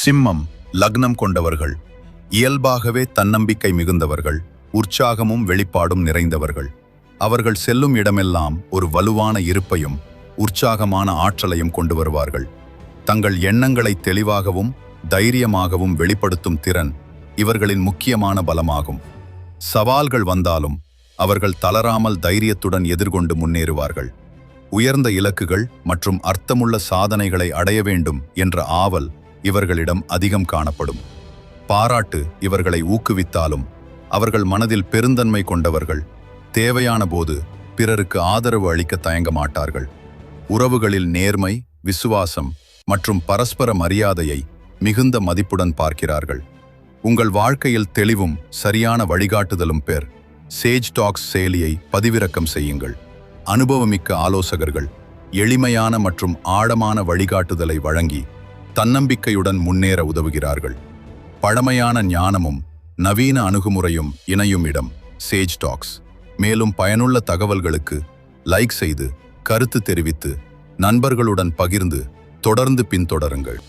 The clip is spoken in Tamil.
சிம்மம் லக்னம் கொண்டவர்கள் இயல்பாகவே தன்னம்பிக்கை மிகுந்தவர்கள், உற்சாகமும் வெளிப்பாடும் நிறைந்தவர்கள். அவர்கள் செல்லும் இடமெல்லாம் ஒரு வலுவான இருப்பையும் உற்சாகமான ஆற்றலையும் கொண்டு வருவார்கள். தங்கள் எண்ணங்களை தெளிவாகவும் தைரியமாகவும் வெளிப்படுத்தும் திறன் இவர்களின் முக்கியமான பலமாகும். சவால்கள் வந்தாலும் அவர்கள் தளராமல் தைரியத்துடன் எதிர்கொண்டு முன்னேறுவார்கள். உயர்ந்த இலக்குகள் மற்றும் அர்த்தமுள்ள சாதனைகளை அடைய வேண்டும் என்ற ஆவல் இவர்களிடம் அதிகம் காணப்படும். பாராட்டு இவர்களை ஊக்குவித்தாலும் அவர்கள் மனதில் பெருந்தன்மை கொண்டவர்கள். தேவையான போது பிறருக்கு ஆதரவு அளிக்க தயங்க மாட்டார்கள். உறவுகளில் நேர்மை, விசுவாசம் மற்றும் பரஸ்பர மரியாதையை மிகுந்த மதிப்புடன் பார்க்கிறார்கள். உங்கள் வாழ்க்கையில் தெளிவும் சரியான வழிகாட்டுதலும் பெற சேஜ் டாக்ஸ் செயலியை பதிவிறக்கம் செய்யுங்கள். அனுபவமிக்க ஆலோசகர்கள் எளிமையான மற்றும் ஆழமான வழிகாட்டுதலை வழங்கி தன்னம்பிக்கையுடன் முன்னேற உதவுகிறார்கள். பழமையான ஞானமும் நவீன அணுகுமுறையும் இணையும் இடம் சேஜ் டாக்ஸ். மேலும் பயனுள்ள தகவல்களுக்கு லைக் செய்து, கருத்து தெரிவித்து, நண்பர்களுடன் பகிர்ந்து தொடர்ந்து பின்தொடருங்கள்.